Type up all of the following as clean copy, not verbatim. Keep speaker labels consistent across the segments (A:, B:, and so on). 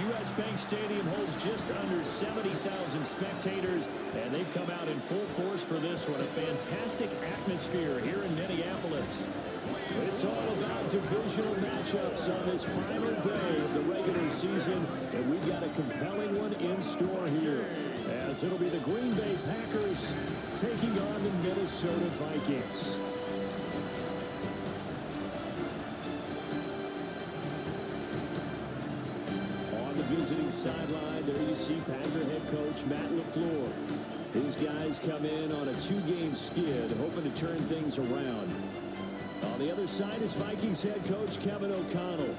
A: U.S. Bank Stadium holds just under 70,000 spectators, and they've come out in full force for this one. A fantastic atmosphere here in Minneapolis. It's all about divisional matchups on this final day of the regular season, and we've got a compelling one in store here, as it'll be the Green Bay Packers taking on the Minnesota Vikings. Visiting sideline, there you see Packer head coach Matt LaFleur. His guys come in on a two-game skid, hoping to turn things around. On the other side is Vikings head coach Kevin O'Connell.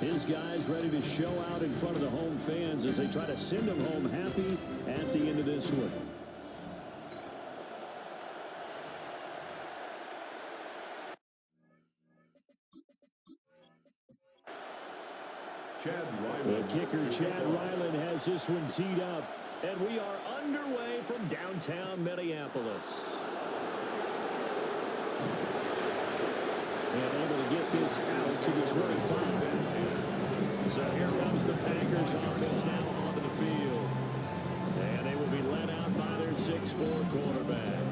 A: His guys ready to show out in front of the home fans as they try to send them home happy at the end of this one. The kicker, Chad Ryland, has this one teed up, and we are underway from downtown Minneapolis. And able to get this out to the 25. So here comes the Packers offense now onto the field. And they will be led out by their 6'4" quarterback.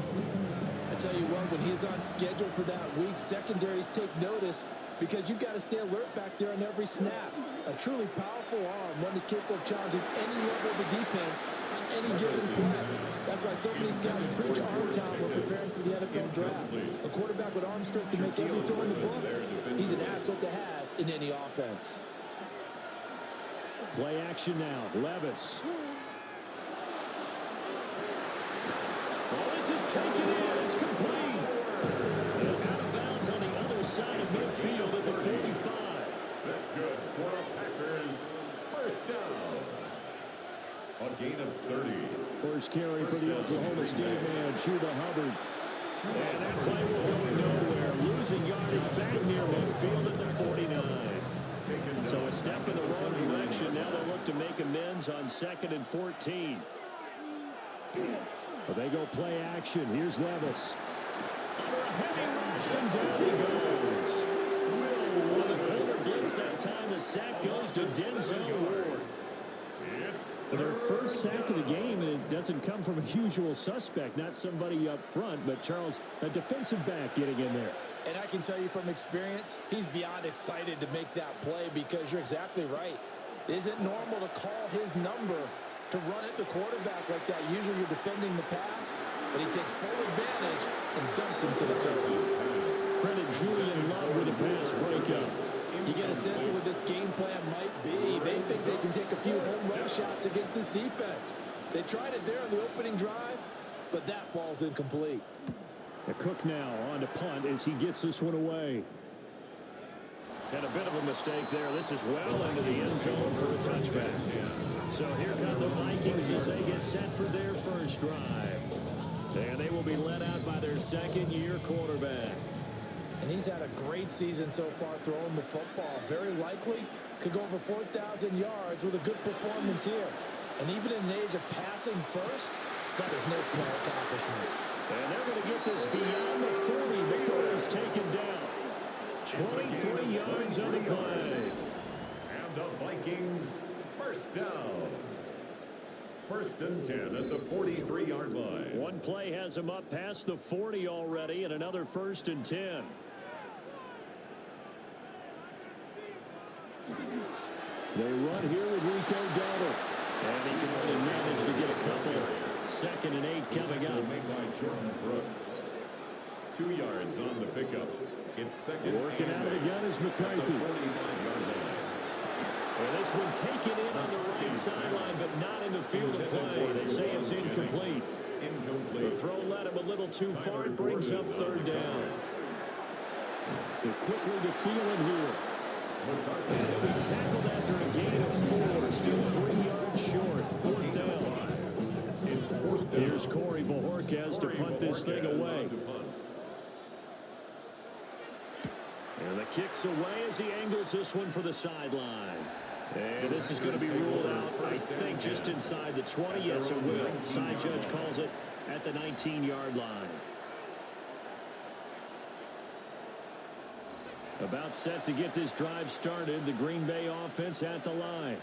B: I tell you what, when he's on schedule for that week, secondaries take notice because you've got to stay alert back there on every snap. A truly powerful arm, one is capable of challenging any level of the defense on any given play. That's why so many scouts preach arm talent when preparing for the NFL draft. A quarterback with arm strength to make every throw in the book, he's an asset to have in any offense.
A: Play action now. Levis. Oh, this is taken in. It's complete. And out of bounds on the other side of midfield at the 45.
C: That's good for the Packers. First down. A gain of 30.
A: First carry for the Oklahoma State man, Chuba Hubbard. And that play will go nowhere. Losing yardage back near midfield at the 49. So a step in the wrong direction. Now they'll look to make amends on 2nd and 14. Well, they go play action. Here's Levis. Under a heavy rush, and down he goes. On the corner blitz that time, the sack goes to Denzel Ward. Their first sack of the game, and it doesn't come from a usual suspect, not somebody up front, but Charles, a defensive back getting in there.
B: And I can tell you from experience, he's beyond excited to make that play because you're exactly right. Is it normal to call his number to run at the quarterback like that? Usually you're defending the pass, but he takes full advantage and dumps him to the turf.
A: Credit Julian Love with a pass breakup.
B: You get a sense of what this game plan might be. They think they can take a few home run shots against this defense. They tried it there on the opening drive, but that ball's incomplete.
A: The Cook now on to punt as he gets this one away. And a bit of a mistake there. This is well into the end zone for a touchback. So here come the Vikings as they get set for their first drive. And they will be led out by their second-year quarterback.
B: And he's had a great season so far throwing the football. Very likely could go over 4,000 yards with a good performance here. And even in an age of passing first, that is no small accomplishment.
A: And they're going to get this beyond the 40 before it's taken down. 23 yards on the play.
C: And the Vikings, first down. 1st and 10 at the 43-yard line.
A: One play has them up past the 40 already, and another 1st and 10. They run here with Rico Dowdle. And he can only manage to get a couple. 2nd and 8 coming up.
C: Made by Jordan Brooks. 2 yards on the pickup. It's 2nd.
A: Working out of the gun is McCarthy. And this one taken in on the right sideline, but not in the field of play. They say it's incomplete. The throw led him a little too far. It brings up 3rd down. They're quickly to Thielen here. He'll be tackled after a gain of 4. Still 3 yards short. 4th down. Here's Corey Bojorquez to punt this thing away. And the kick's away as he angles this one for the sideline. And this is going to be ruled out, I think, just inside the 20. Yes, it will. Side judge calls it at the 19-yard line. About set to get this drive started. The Green Bay offense at the line.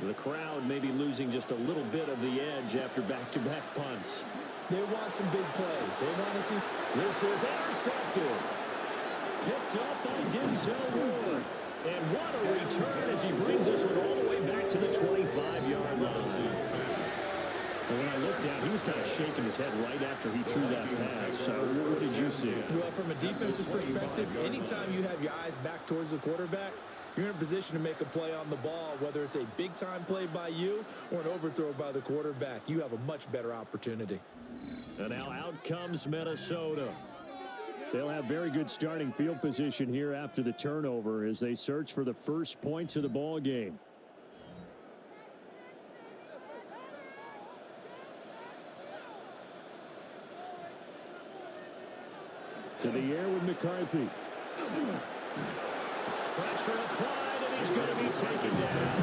A: The crowd may be losing just a little bit of the edge after back-to-back punts.
B: They want some big plays. They want to see.
A: This is intercepted. Picked up by Denzel Ward. And what a return as he brings this one all the way back to the 25-yard line. And when I looked down, he was kind of shaking his head right after he threw that pass. So what did you see?
B: Well, from a defense's perspective, anytime you have your eyes back towards the quarterback, you're in a position to make a play on the ball, whether it's a big-time play by you or an overthrow by the quarterback. You have a much better opportunity.
A: And now out comes Minnesota. They'll have very good starting field position here after the turnover as they search for the first points of the ball game. To the air with McCarthy. Pressure applied, and he's going to be taken down.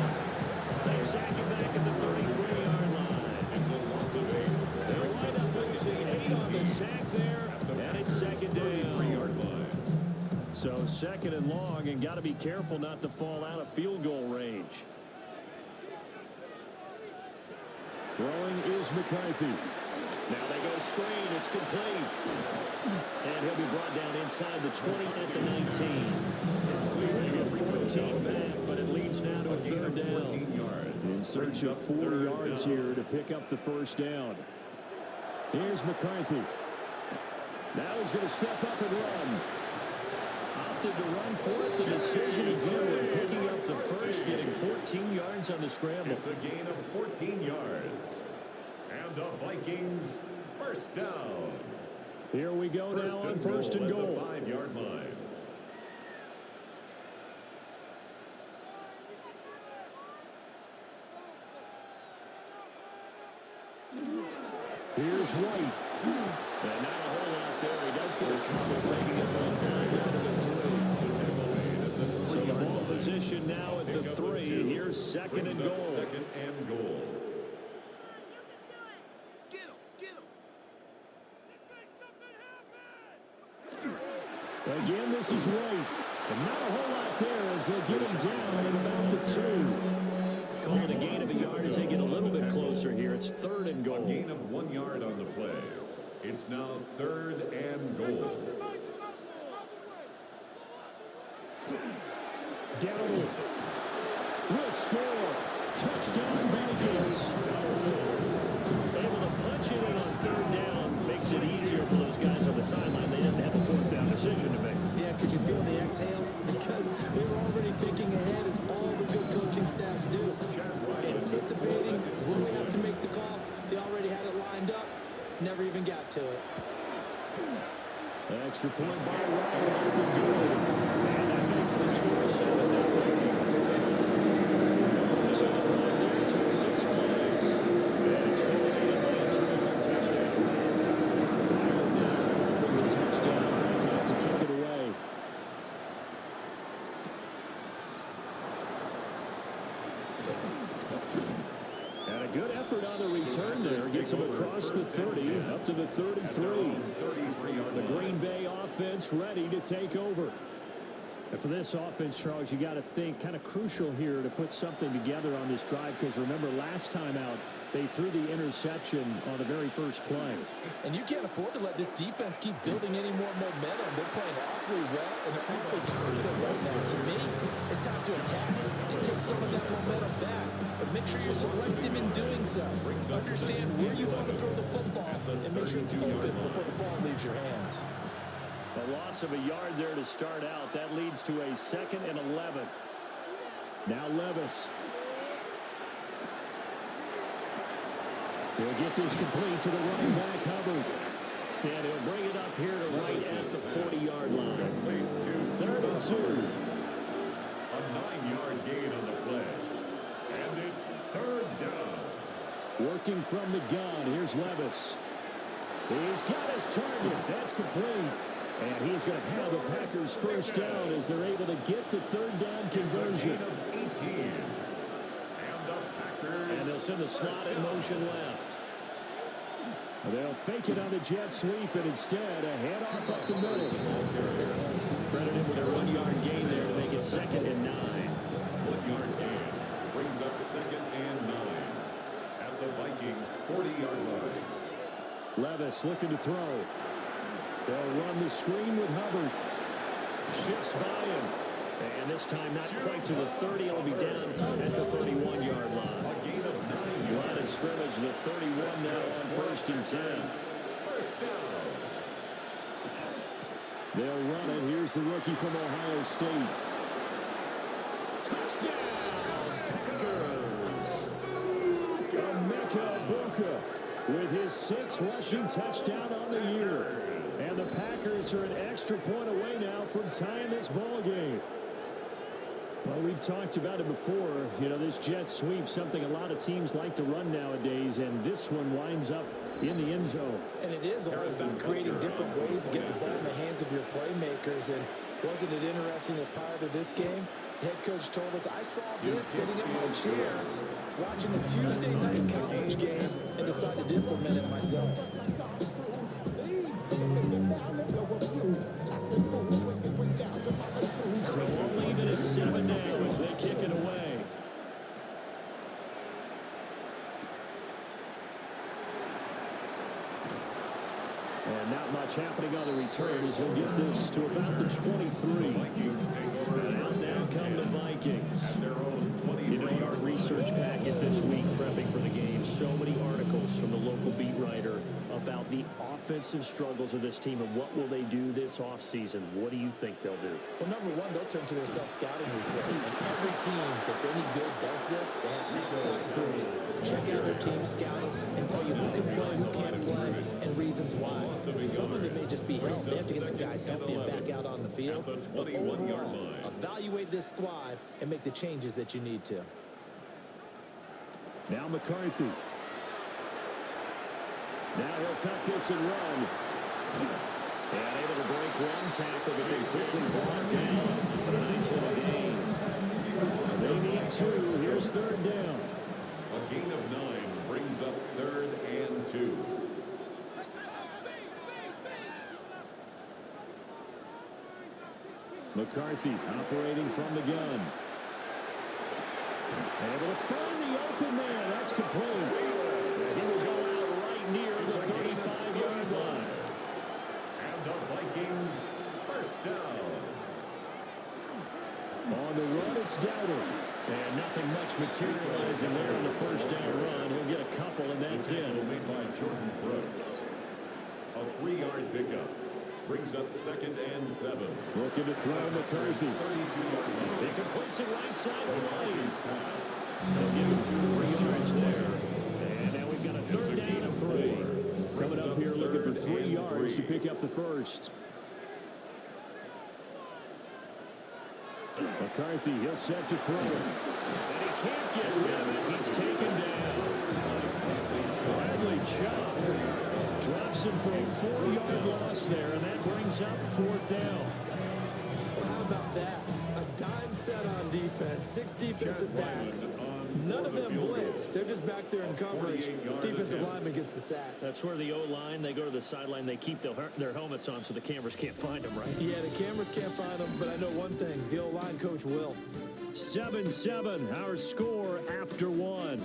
A: They sack him back at the 33-yard line. It's a loss of 8. They'll wind up losing 8 on the sack there, and it's second down. 3-yard line. So second and long, and got to be careful not to fall out of field goal range. Throwing is McCarthy. Now they go screen. It's complete. And he'll be brought down inside the 20 at the 19. They get 14 back, but it leads now to a third down. In search of 4 yards here to pick up the first down. Here's McCarthy. Now he's going to step up and run. Opted to run for it. The decision again, picking up the first, getting 14 yards on the scramble.
C: It's a gain of 14 yards. And the Vikings first down.
A: Here we go now on first and goal.
C: The 5-yard line.
A: Here's White. And not a whole lot there. He does get a couple, taking it from 5 down to the 3. So the ball position now at the 3. Here's second and goal.
C: Second and goal.
A: Again, this is White. And not a whole lot there as they'll get him down at about the 2. Call it a gain of a yard as they get a little bit closer here. It's third and goal.
C: A gain of 1 yard on the play. It's now third and goal.
A: Down. Will score. Touchdown Vikings. Able to punch it in on third down. Makes it easier for those guys on the sideline. They didn't have a fourth down decision to make.
B: Yeah, could you feel the exhale? Because they were already thinking ahead, as all the good coaching staffs do. Anticipating, will we have to make the call? They already had it lined up. Never even got to it.
A: Extra point by Ryan. And that makes the score 7-0. So the drive there took 6 plays. And it's culminated by a 2-yard touchdown. Jimmy now following the touchdown. Back out to kick it away. And a good effort on the return there. Gets him across the 30, up to the 33. The Green Bay offense ready to take over. And for this offense, Charles, you got to think kind of crucial here to put something together on this drive, because remember last time out they threw the interception on the very first play.
B: And you can't afford to let this defense keep building any more momentum. They're playing awfully well and they're awfully confident right now. To me, it's time to attack and take some of that momentum back. But make sure you're selective in doing so. Understand where you want to throw the football and make sure it's open before the ball leaves your hands.
A: A loss of a yard there to start out. That leads to a 2nd and 11. Now Levis. He'll get this complete to the running back, Hubbard. And he'll bring it up here to right at the 40-yard line. 3rd and 2.
C: A 9-yard gain on the play. And it's third down.
A: Working from the gun. Here's Levis. He's got his target. That's complete. And he's going to have the Packers first down as they're able to get the third down conversion. And they'll send the slot in motion left. They'll fake it on the jet sweep, and instead a handoff up the middle. Credited with a 1-yard gain there to make it 2nd and 9.
C: 1-yard gain brings up 2nd 40-yard line.
A: Levis looking to throw. They'll run the screen with Hubbard. Shifts by him. And this time not quite to the 30. It'll be down at the 31-yard line. Line of scrimmage, the 31 now on 1st and 10.
C: First down.
A: They'll run it. Here's the rookie from Ohio State. Touchdown, Packers! Emeka Buka with his 6th rushing touchdown on the year. And the Packers are an extra point away now from tying this ball game. Well, we've talked about it before. You know, this jet sweep, something a lot of teams like to run nowadays, and this one winds up in the end zone.
B: And it is all about creating different ways to get the ball in the hands of your playmakers. And wasn't it interesting that prior to this game, head coach told us, I saw this sitting in my chair, watching a Tuesday night college game, and decided to implement it myself.
A: So we'll leave it at 7 now as they kick it away. And not much happening on the return as he'll get this to about the 23. And out now come the Vikings. You know, in our research packet this week, prepping for the game, so many articles from the local beat writer about the offensive struggles of this team and what will they do this offseason. What do you think they'll do?
B: Well, number one, they'll turn to their self-scouting report. And every team that's any good does this. They have outside groups. Check out their team scouting and tell you who can play, who can't play, and reasons why. Some of it may just be health. They have to get some guys healthy and back out on the field. But overall, evaluate this squad and make the changes that you need to.
A: Now McCarthy. Now he'll tuck this and run. And able to break one tackle, but they quickly brought down. A nice little gain. They need 2. Here's 3rd down.
C: A gain of 9 brings up 3rd and 2.
A: McCarthy operating from the gun. Able to find the open man. That's complete. He will go out right near the 35-yard line.
C: And the Vikings, first down.
A: On the run, it's Dowdle. And nothing much materializing there on the first down run. He'll get a couple, and that's it.
C: Made by Jordan Brooks. A 3-yard pickup. Brings up 2nd and 7.
A: Looking to throw McCarthy.
C: 32-yard line.
A: He completes it right side of the lane. They'll give him 3 yards there. And now we've got a 3rd down and 3. Coming up here looking for 3 yards to pick up the first. McCarthy, he'll set to throw it. And he can't get rid of it. He's taken down. Bradley Chubb drops him for a 4-yard loss there, and that brings up 4th down.
B: Well, how about that? A dime set on defense, 6 defensive backs. None of them blitz. They're just back there in coverage. Defensive lineman gets the sack.
A: That's where the O-line, they go to the sideline, they keep their helmets on so the cameras can't find them, right?
B: Yeah, the cameras can't find them, but I know one thing. The O-line coach will.
A: 7-7, our score after 1.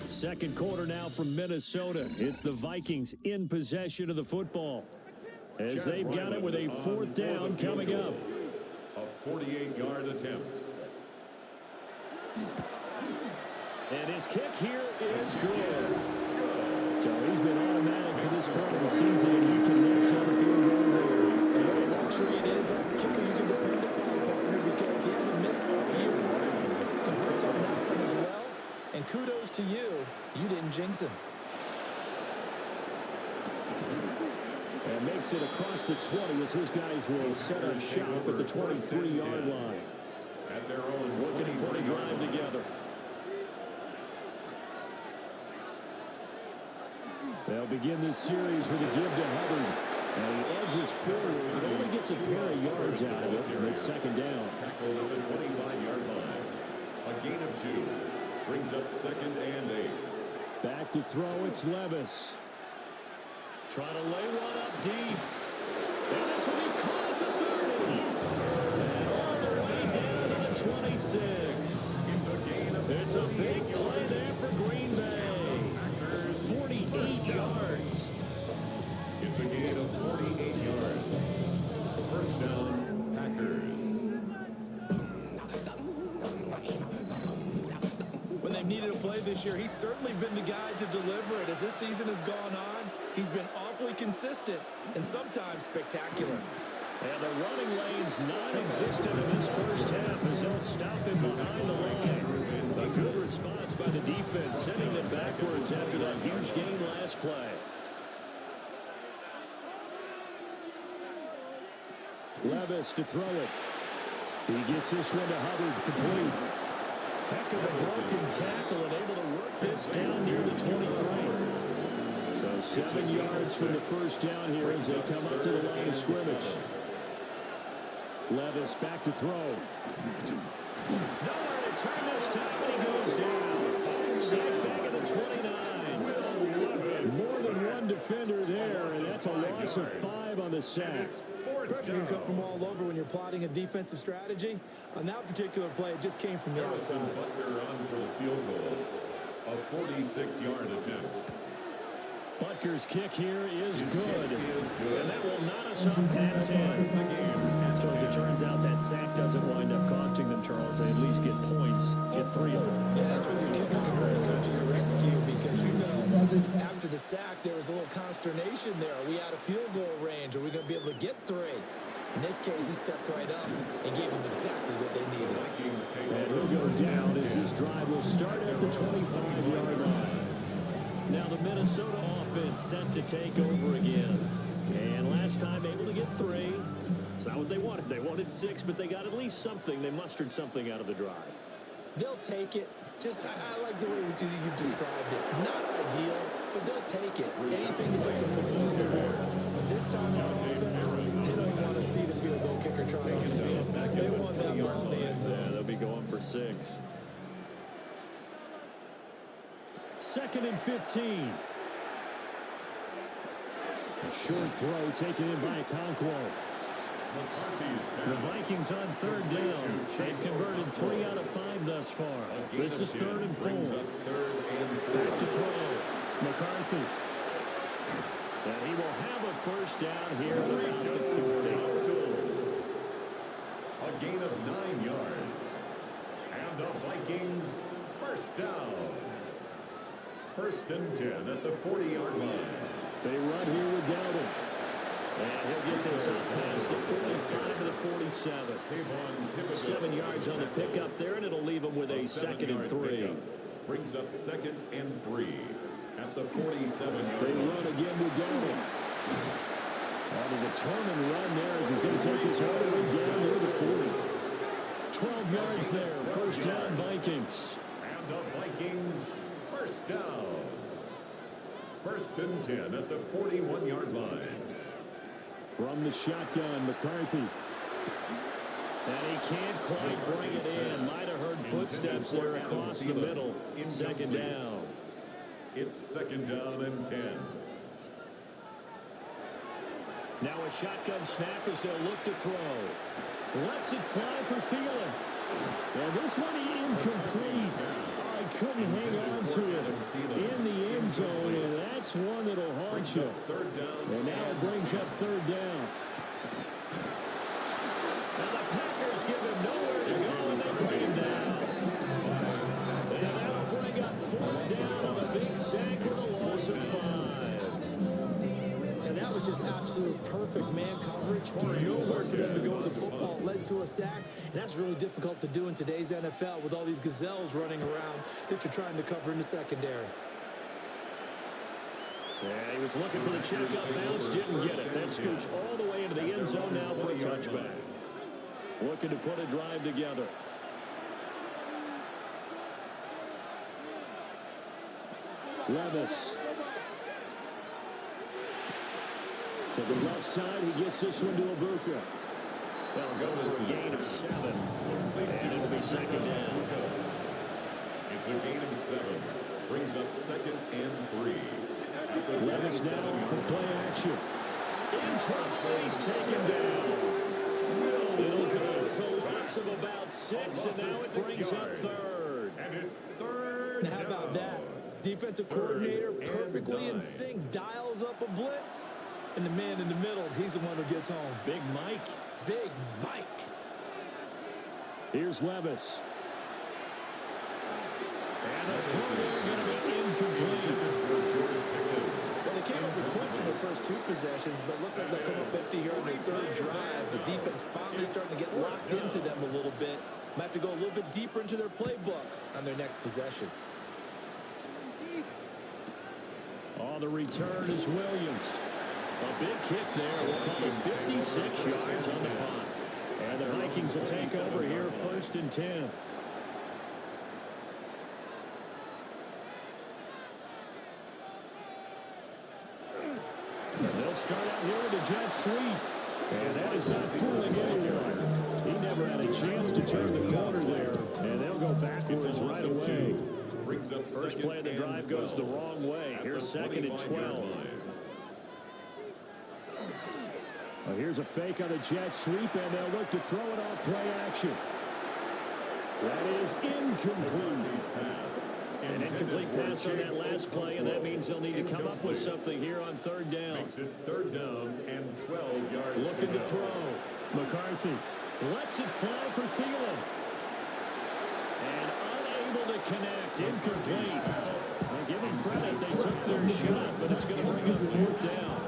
A: Second quarter now from Minnesota. It's the Vikings in possession of the football, as they've got it with a 4th down coming up.
C: A 48-yard attempt.
A: And his kick here is good. So he's been automatic to this point of the season, and he connects on the field goal there.
B: And what a luxury it is to have a kicker you can depend upon, partner, because he hasn't missed all year. Converts on that one as well. And kudos to you. You didn't jinx him.
A: And makes it across the 20 as his guys will set up shop at the 23-yard line.
C: At their own
A: Looking to put a drive together. They'll begin this series with a give to Hubbard. And he edges forward, but only gets a pair of yards out of it. And it's 2nd down.
C: Tackled at the 25-yard line. A gain of 2. Brings up 2nd and 8.
A: Back to throw, it's Levis. Trying to lay one up deep. And this will be caught at the 30. 26. It's a big play there for Green Bay. 48 yards.
C: It's a gain of 48 yards. First down, Packers.
B: When they've needed a play this year, he's certainly been the guy to deliver it. As this season has gone on, he's been awfully consistent and sometimes spectacular.
A: And the running lane's non-existent in this first half as they'll stop him behind the line. A good response by the defense, sending them backwards after that huge gain last play. Levis to throw it. He gets this one to Hubbard, complete. Heck of a broken tackle and able to work this down near the 23. So 7 yards from the first down here as they come up to the line of scrimmage. Levis back to throw. Nowhere to turn this time, and he goes down. Sacked back at the 29. More than one defender there, and that's a loss of 5 on the sack.
B: Pressure can come from all over when you're plotting a defensive strategy. On that particular play, it just came from the outside.
C: Butker on for the field goal. A 46-yard attempt.
A: Butker's kick here is good. And that will knot us up at 10. So as it turns out, that sack doesn't wind up costing them, Charles. They at least get points, get 3 of them.
B: Yeah, that's where your kicker can really come to your rescue because, you know, after the sack, there was a little consternation there. Are we out of field goal range? Are we going to be able to get 3? In this case, he stepped right up and gave them exactly what they needed.
A: And he'll go down as this drive will start at the 25-yard line. Now the Minnesota offense set to take over again. And last time able to get 3. It's not what they wanted. They wanted 6, but they got at least something. They mustered something out of the drive.
B: They'll take it. Just, I like the way you've described it. Not ideal, but they'll take it. Anything to put some points on the board. But this time on offense, they don't want to see the field goal kicker trying on the field. They want that ball in the end zone.
A: Yeah, they'll be going for 6. 2nd and 15. A short throw taken in by Conquo. The Vikings on 3rd down. They've converted 3 out of 5 thus far. This is 3rd and 4. Back to throw. McCarthy. And he will have a first down here at about the 40.
C: A gain of 9 yards. And the Vikings first down. 1st and 10 at the 40-yard line.
A: They run here with Dowdle. And he'll get this up past the 45 to the 47. 7 yards on the pickup there, and it'll leave him with a 2nd and 3.
C: Brings up 2nd and 3 at the 47-yard
A: They
C: line.
A: run again with Dowdle. On a determined run there as he's going to take this all the way down near the 40. 12 yards there. First down, Vikings.
C: And the Vikings first down. 1st and 10 at the 41-yard line. From the shotgun, McCarthy.
A: And he can't quite bring it in. Might have heard footsteps there across the middle. 2nd down.
C: It's 2nd down and 10.
A: Now a shotgun snap as they'll look to throw. Lets it fly for Thielen. And this one incomplete. I couldn't hang on to it in the end zone, and that's one that'll haunt you. And now it brings up 3rd down. Now the Packers give him nowhere to go, and they bring him down. And that'll bring up 4th down on a big sack with a loss of 5.
B: And that was just absolute perfect man coverage. Nowhere for them to go with the football. Led to a sack. And that's really difficult to do in today's NFL with all these gazelles running around that you're trying to cover in the secondary.
A: Yeah, he was looking for the check-up bounce, didn't get it. That scoots all the way into the end zone now for a touchback. Looking to put a drive together. Levis. To the left side, he gets this one to Ibuka. They'll go for a gain of 7. And it'll be 2nd down.
C: It's a gain of 7. Brings up 2nd and 3.
A: Levis now for play action. In trouble, he's taken down. It'll go to loss of about 6, and now it brings up third.
C: And it's third
B: Now, how about that? Defensive coordinator perfectly in sync, dials up a blitz, and the man in the middle, he's the one who gets home.
A: Big Mike.
B: Big Mike.
A: Here's Levis. And the throw going to be incomplete.
B: Well, they came up with points in their first 2 possessions, but it looks like they'll come up empty here on their 3rd drive. The defense finally starting to get locked into them a little bit. Might have to go a little bit deeper into their playbook on their next possession.
A: On the return is Williams. A big kick there. We'll call it 56 yards on the punt. And the Vikings will take over here, 1st and 10. They'll start out here with a jet sweep. And that is not fooling anyone. He never had a chance to turn the corner there. And they'll go backwards right away. First play of the drive goes the wrong way. Here's 2nd and 12. Well, here's a fake on the jet sweep, and they'll look to throw it off play action. That is incomplete. An incomplete pass on that last play, and that means they'll need to come up with something here on 3rd down.
C: Makes it 3rd down and 12 yards.
A: Looking to throw. McCarthy lets it fly for Thielen. And unable to connect. Incomplete. Well, give them credit. They took their shot, but it's going to bring up 4th down.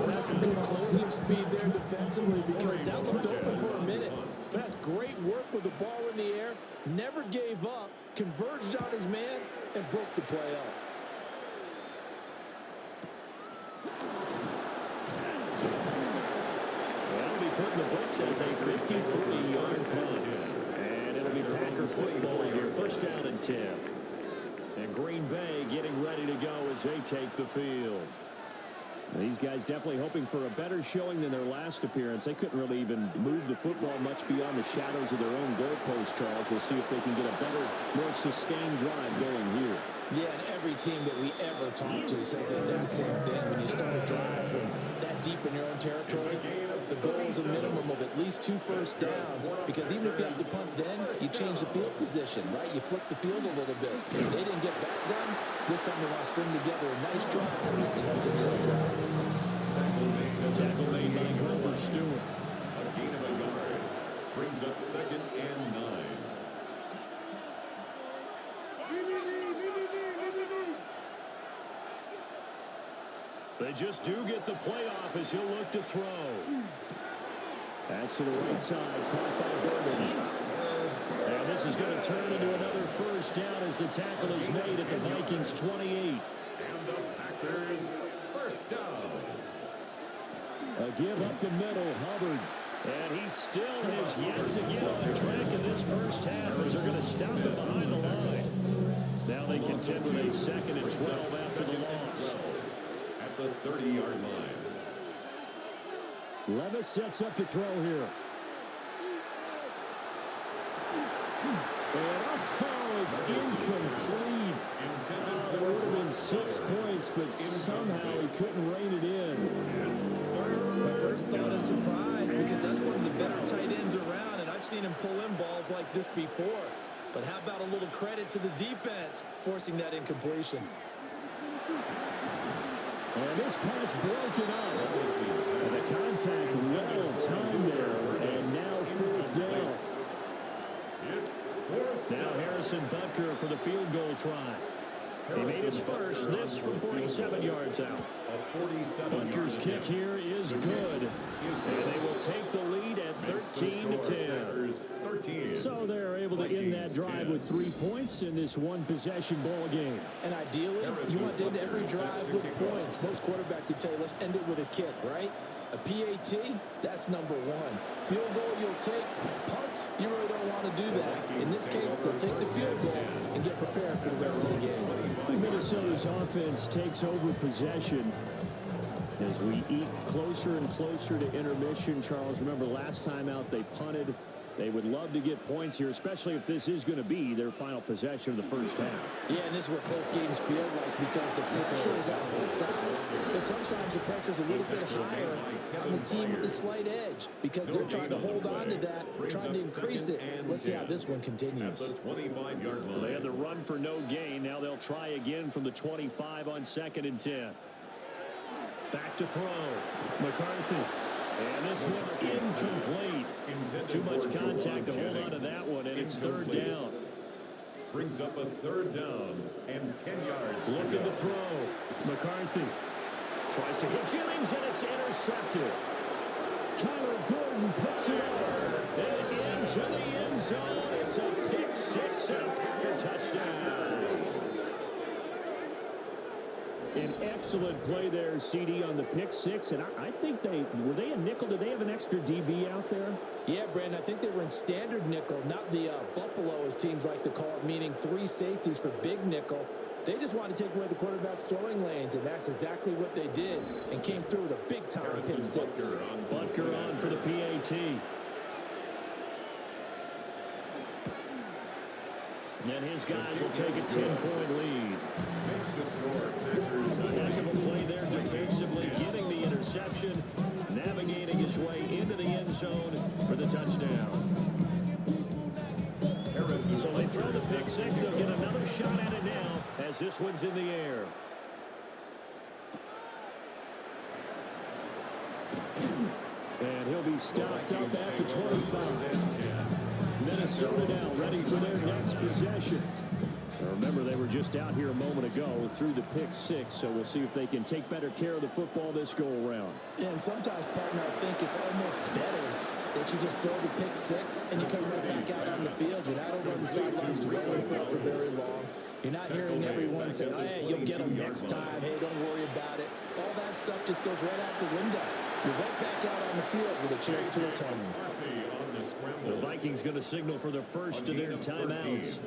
B: That's some good closing speed there defensively because that looked open for a minute. That's great work with the ball in the air. Never gave up. Converged on his man and broke the play up.
A: That'll be put in the books as a 53-yard punt. And it'll be Packer football here. 1st down and 10. And Green Bay getting ready to go as they take the field. These guys definitely hoping for a better showing than their last appearance. They couldn't really even move the football much beyond the shadows of their own goalpost, Charles. We'll see if they can get a better, more sustained drive going here.
B: Yeah, and every team that we ever talk to says the exact same thing. When you start a drive from that deep in your own territory, the goal is a minimum of at least 2 first downs, because even if you have to punt then, you change the field position, right? You flip the field a little bit. If they didn't get that done, this time they want to string together a nice drive and help themselves out.
A: Tackle made by Grover Stewart.
C: A gain of a yard. Brings up 2nd and 9.
A: They just do get the playoff as he'll look to throw. Pass to the right side, caught by Burden. And this is going to turn into another 1st down as the tackle is made at the Vikings 28.
C: And the Packers 1st down.
A: A give up the middle, Hubbard. And he still has yet to get on track in this 1st half as they're going to stop him behind the line. Now they contend with a 2nd and 12 after the loss.
C: At the 30-yard line.
A: Levis sets up to throw here. And it's incomplete. It would have been 6 points, but somehow he couldn't rein it in.
B: My first thought is surprise, because that's one of the better tight ends around, and I've seen him pull in balls like this before. But how about a little credit to the defense forcing that incompletion?
A: And this pass broken up. And the contact well timed there. And now 4th down. Now Harrison Butker for the field goal try. He made his first, this from 47 yards out. Butker's kick here is good. And they will take the lead at 13-10. So they're able to end that drive with 3 points in this one-possession ball game.
B: And ideally, you want to end every drive with points. Most quarterbacks would tell you, let's end it with a kick, right? A PAT, that's number 1. Field goal, you'll take. Punts, you really don't want to do that. In this case, they'll take the field goal and get prepared for the rest of the game.
A: Minnesota's offense takes over possession as we eat closer and closer to intermission. Charles, remember last time out they punted They would love to get points here, especially if this is going to be their final possession of the first half.
B: Yeah, and this is what close games feel like because the pressure is on both sides. But sometimes the pressure is a little bit higher on the team with the slight edge because they're trying to hold on to that, trying to increase it. Let's see how this one continues.
C: At the 25-yard line.
A: They had the run for no gain. Now they'll try again from the 25 on 2nd and 10. Back to throw. McCarthy. And this one incomplete. Too much contact to hold on to that one, and it's 3rd down.
C: Brings up a 3rd down and 10 yards.
A: Looking to throw. McCarthy tries to hit Jennings, and it's intercepted. Kyler Gordon picks it up and into the end zone. It's a pick 6 and a Packer touchdown. An excellent play there, CD, on the pick 6, and I think were they a nickel? Did they have an extra DB out there?
B: Yeah, Brandon, I think they were in standard nickel, not the Buffalo, as teams like to call it, meaning 3 safeties for big nickel. They just wanted to take away the quarterback's throwing lanes, and that's exactly what they did, and came through with a big-time pick 6.
A: Butker on for the PAT. And his guys will take a 10-point lead. A heck of a play there defensively, getting the interception, navigating his way into the end zone for the touchdown. So they throw the pick 6. They'll get another shot at it now as this one's in the air. And he'll be stopped up at the 25. Minnesota now ready for their next possession. Now remember, they were just out here a moment ago through the pick 6, so we'll see if they can take better care of the football this go-around.
B: Yeah, and sometimes, partner, I think it's almost better that you just throw the pick 6 and you come right back out on the field. You're not over on the sidelines dwelling for very long. You're not hearing everyone say, oh, hey, you'll get them next time. Hey, don't worry about it. All that stuff just goes right out the window. You're right back out on the field with a chance to return.
A: The Vikings going to signal for the first of their timeouts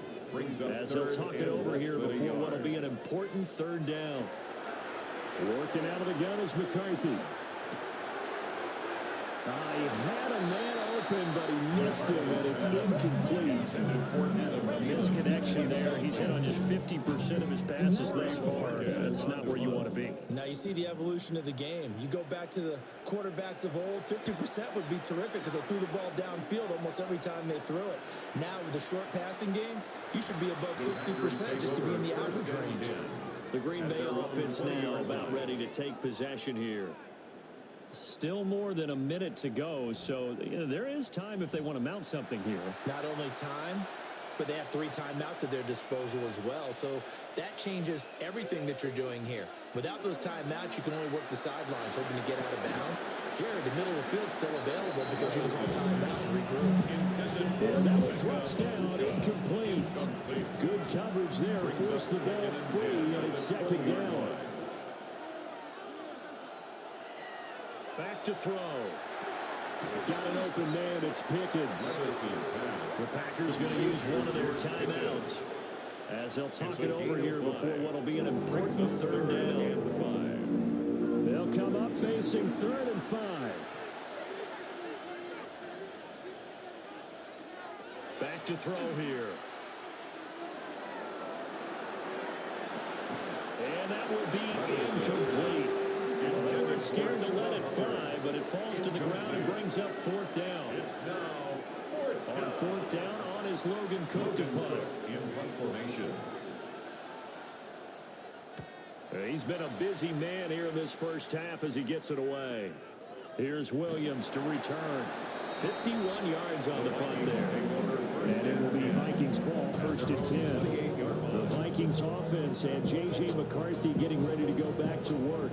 A: as they'll talk it over here before what will be an important 3rd down. Working out of the gun is McCarthy. He had a man open, but he missed him, and it's incomplete. A misconnection there. He's hit on just 50% of his passes thus far. That's not where you want to be.
B: Now you see the evolution of the game. You go back to the quarterbacks of old, 50% would be terrific because they threw the ball downfield almost every time they threw it. Now with the short passing game, you should be above 60% just to be in the average range.
A: The Green Bay offense now about ready to take possession here. Still more than a minute to go, so there is time if they want to mount something here.
B: Not only time, but they have 3 timeouts at their disposal as well. So that changes everything that you're doing here. Without those timeouts, you can only work the sidelines, hoping to get out of bounds. Here, the middle of the field's still available because you can call timeout and regroup.
A: And that one drops down, incomplete. Good coverage there, forced the ball free, and it's 2nd down. Back to throw. Got an open man. It's Pickens. The Packers going to use one of their timeouts as they'll talk it over here before what will be an important 3rd down. They'll come up facing 3rd and 5. Back to throw here. And that will be incomplete. They were scared to let it fly, but it falls to the ground and brings up 4th down.
C: It's now
A: On 4th down, on is Logan Cook to punt.
C: in punt formation.
A: He's been a busy man here in this first half as he gets it away. Here's Williams to return. 51 yards on the punt there. And it will be Vikings ball, 1st and 10. The Vikings offense and J.J. McCarthy getting ready to go back to work.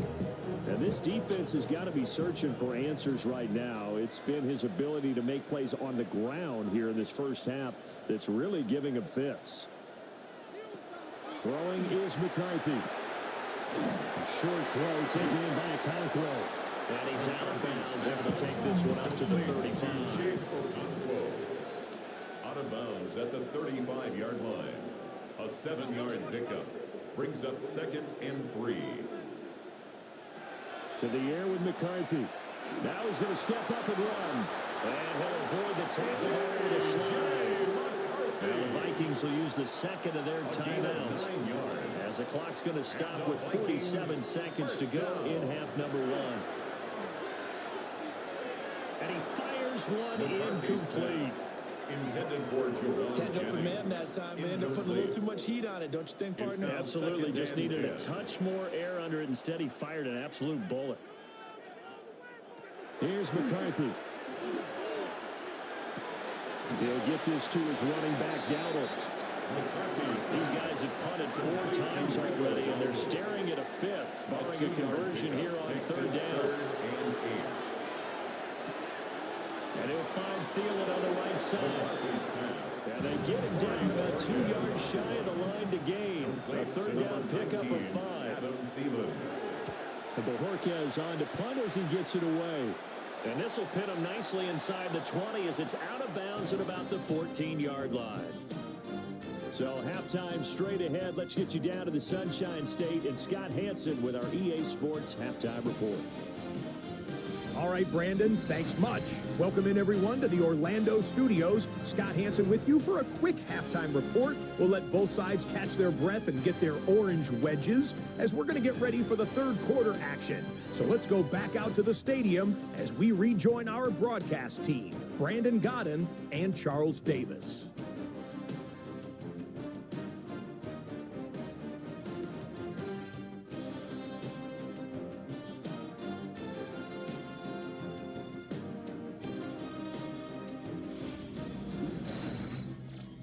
A: And this defense has got to be searching for answers right now. It's been his ability to make plays on the ground here in this first half that's really giving him fits. Throwing is McCarthy. A short throw taken in by Okonkwo. And he's out of bounds, able to take this one up to the 35.
C: Out of bounds at the 35-yard line. A 7-yard pickup. Brings up 2nd and 3.
A: To the air with McCarthy. Now he's going to step up and run. And he'll avoid the tackle over the slide. And the Vikings will use the second of their timeouts, as the clock's going to stop with 47 seconds to go in half number one. And he fires one incomplete.
C: Intended for Jerome
B: Had no command that time, but ended up putting a little too much heat on it, don't you think, partner?
A: Absolutely, just needed a touch more air under it. Instead, he fired an absolute bullet. Here's McCarthy. He'll get this to his running back, Dowdle. These guys have punted 4 times already, and they're staring at a fifth, barring a conversion here on third down. And he'll find Thielen on the right side. And they get it down about 2 yards shy of the line to gain. A third down pickup of 5. And Bojorquez on to punt as he gets it away. And this will pin him nicely inside the 20 as it's out of bounds at about the 14-yard line. So halftime straight ahead. Let's get you down to the Sunshine State and Scott Hansen with our EA Sports Halftime Report.
D: All right, Brandon, thanks much. Welcome in, everyone, to the Orlando studios. Scott Hansen with you for a quick halftime report. We'll let both sides catch their breath and get their orange wedges as we're going to get ready for the third quarter action. So let's go back out to the stadium as we rejoin our broadcast team, Brandon Godden and Charles Davis.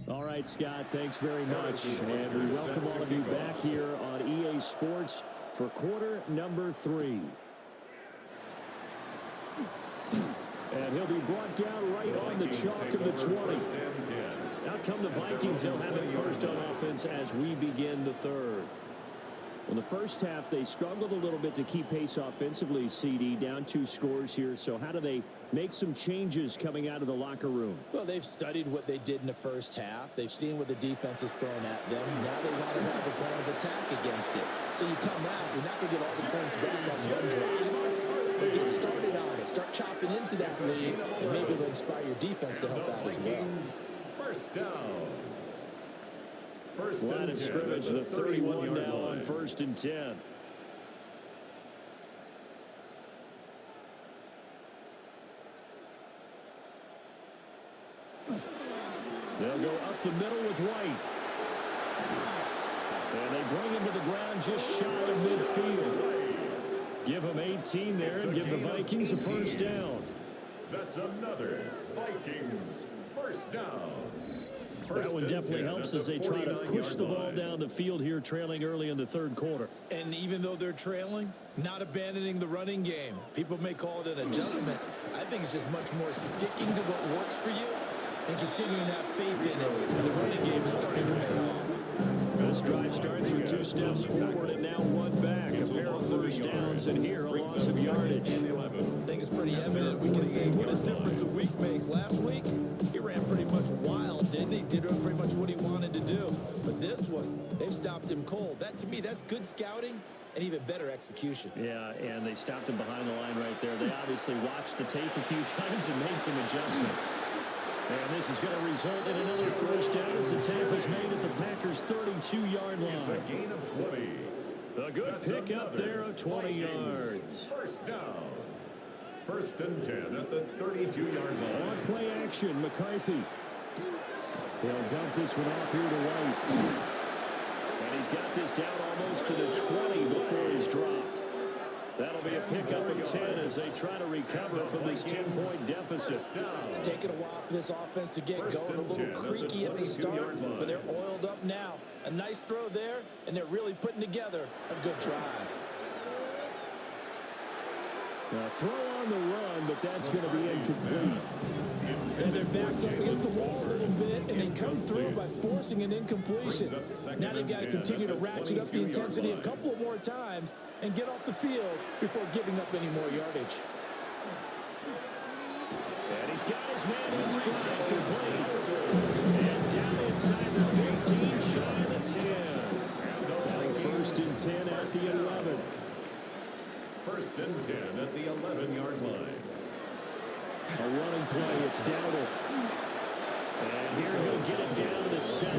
A: All right, Scott, thanks very much. And we welcome all of you back here on EA Sports for quarter number 3. And he'll be brought down right on the chalk of the 20. Out come the Vikings. They'll have it first on offense as we begin the third. In the first half, they struggled a little bit to keep pace offensively, CD, down 2 scores here. So how do they make some changes coming out of the locker room?
B: Well, they've studied what they did in the first half. They've seen what the defense is throwing at them. Now they want to have a plan of attack against it. So you come out, you're not going to get all the points back on one drive. But get started on it. Start chopping into that lead, and maybe it'll inspire your defense to help out as well.
C: First down.
A: Line of scrimmage, the 31 now on 1st and 10. They'll go up the middle with White. And they bring him to the ground just shy of midfield. Give him 18 there and give the Vikings a first down.
C: That's another Vikings first down.
A: That one definitely helps as they try to push the ball down the field here, trailing early in the third quarter.
B: And even though they're trailing, not abandoning the running game. People may call it an adjustment. I think it's just much more sticking to what works for you and continuing to have faith in it. And the running game is starting to pay off.
A: This drive starts with 2 steps forward and now 1 back. A pair of first downs and here a loss of yardage.
B: I think it's pretty evident. We can say what a difference a week makes. Last week, he ran pretty much wild, didn't he? Did pretty much what he wanted to do. But this one, they've stopped him cold. That, to me, that's good scouting and even better execution.
A: Yeah, and they stopped him behind the line right there. They obviously watched the tape a few times and made some adjustments. And this is going to result in another first down as the tackle is made at the Packers' 32-yard line.
C: It's a gain of 20.
A: A good pick up there of 20 yards.
C: First down. 1st and 10 at the 32-yard line.
A: On play action, McCarthy. He'll dump this one off here to White. And he's got this down almost to the 20 before he's dropped. That'll be a pickup of 10 as they try to recover from this 10-point deficit.
B: It's taken a while for this offense to get going. A little creaky at the start, but they're oiled up now. A nice throw there, and they're really putting together a good drive.
A: Now throw on the run, but that's going to be incomplete.
B: And their backs up against the wall a little bit, and they come through by forcing an incompletion. Now they've got to continue to ratchet up the intensity a couple of more times and get off the field before giving up any more yardage.
A: And he's got his man in stride, complete. And down inside the 15, shy of the 10. Now 1st and 10 at the 11.
C: 1st and 10 at the 11-yard line.
A: A running play. It's Dowdle. And here he'll get it down to the 7.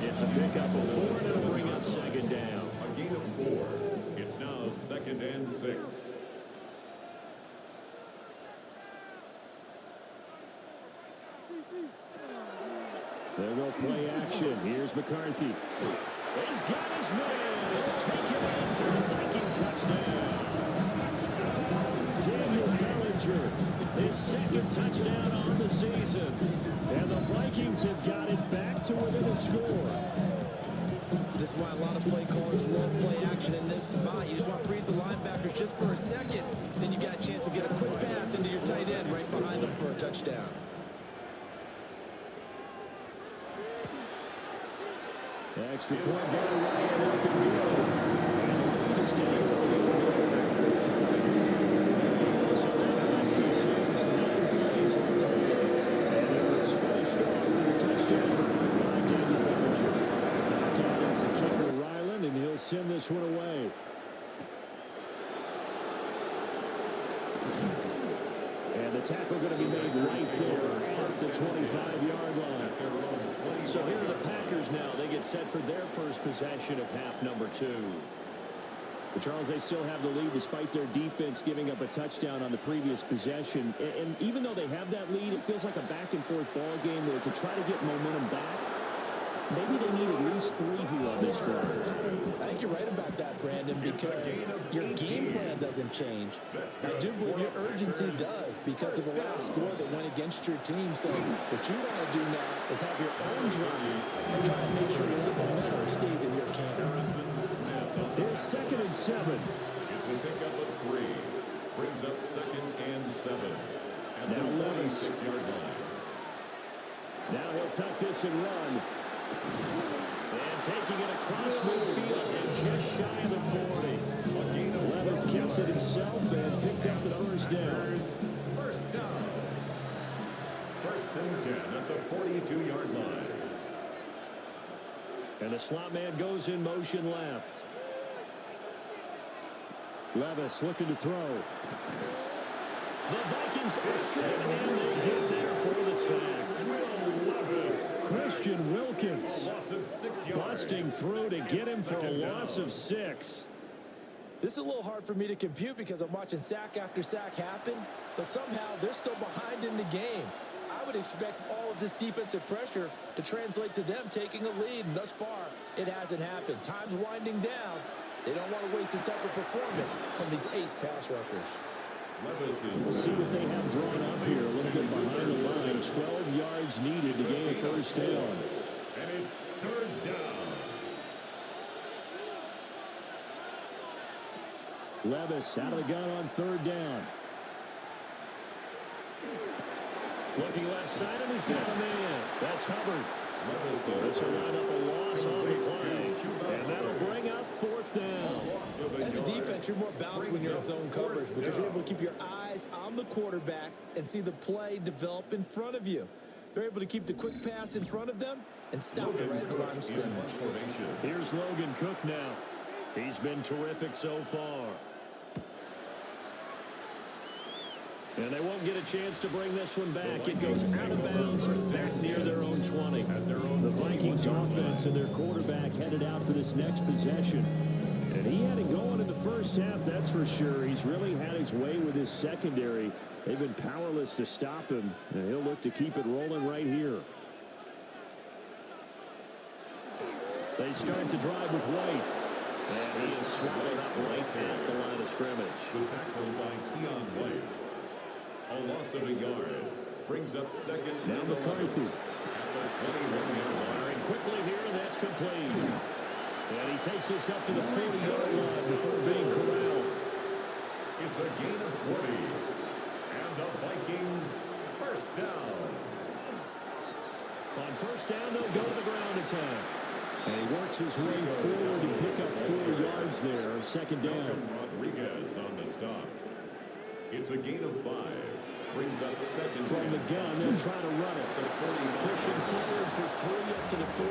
A: It's a pickup of 4, and it'll bring up second down.
C: A gain of 4. It's now 2nd and 6.
A: They'll go play action. Here's McCarthy. He's got his man. It's taken in for a Viking touchdown. Daniel Bellinger, his 2nd touchdown on the season. And the Vikings have got it back to within a score.
B: This is why a lot of play callers love play action in this spot. You just want to freeze the linebackers just for a second. Then you got a chance to get a quick pass into your tight end right behind them for a touchdown.
A: Extra point by Ryan up and good. And the lead is down to 4. So that drive consumes 9 plays on total. And it was finished off with a touchdown by Daniel Bellinger. Back out is the kicker, Ryland, and he'll send this one away. And the tackle going to be made right there at the 25-yard line. So here are the Packers now. They get set for their first possession of half number 2. But Charles, they still have the lead despite their defense giving up a touchdown on the previous possession. And even though they have that lead, it feels like a back-and-forth ball game where to try to get momentum back, maybe they need at least 3 here on this drive.
B: I think you're right about that, Brandon, because your game plan doesn't change. I do believe your urgency does because of the last score that went against your team. So what you want to do now is have your own drive and try to make sure that momentum stays in your camp.
A: Here's 2nd and 7.
C: It's a pickup of 3. Brings up 2nd and 7. At
A: Now
C: the
A: Levis.
C: 46-yard line.
A: Now he'll tuck this and run. And taking it across midfield and just shy of the 40. Levis kept it himself and picked up the first down.
C: First down. 1st and 10 at the 42-yard line.
A: And the slot man goes in motion left. Levis looking to throw. The Vikings after it, and they get there for the sack. Christian Wilkins busting through to get him for a loss of 6.
B: This is a little hard for me to compute because I'm watching sack after sack happen, but somehow they're still behind in the game. I would expect all of this defensive pressure to translate to them taking a lead, and thus far, it hasn't happened. Time's winding down. They don't want to waste this type of performance from these ace pass rushers.
A: We'll see what they have drawn up here. A little bit behind the line. 12 yards needed to gain a first down.
C: And it's 3rd down.
A: Levis out of the gun on 3rd down. Looking left side, and he's got a man. That's Hubbard. This will line up a loss on the play. And that'll bring up 4th down.
B: As a defense, you're more balanced when you're in zone coverage because you're able to keep your eyes on the quarterback and see the play develop in front of you. They're able to keep the quick pass in front of them and stop it right at the line of scrimmage.
A: Here's Logan Cook now. He's been terrific so far. And they won't get a chance to bring this one back. It goes out of bounds back near their own 20. The Vikings offense and their quarterback headed out for this next possession. And he had it going in the first half, that's for sure. He's really had his way with his secondary. They've been powerless to stop him. And he'll look to keep it rolling right here. They start to drive with White. And he is swallowed up right at the line of scrimmage.
C: The tackle by Keon White. A loss of a yard. Brings up 2nd.
A: Now McCarthy.
C: At the 21-yard line.
A: Firing quickly here, and that's complete. And he takes this up to the 40-yard line before being corralled.
C: It's a gain of 20. And the Vikings first down.
A: On first down, they'll go to the ground attack. And he works his way forward to pick up 4 yards there. 2nd down.
C: Rodriguez on the stop. It's a gain of 5. Brings up second.
A: From the gun, they'll try to run it. Pushing forward for 3 up to the 48.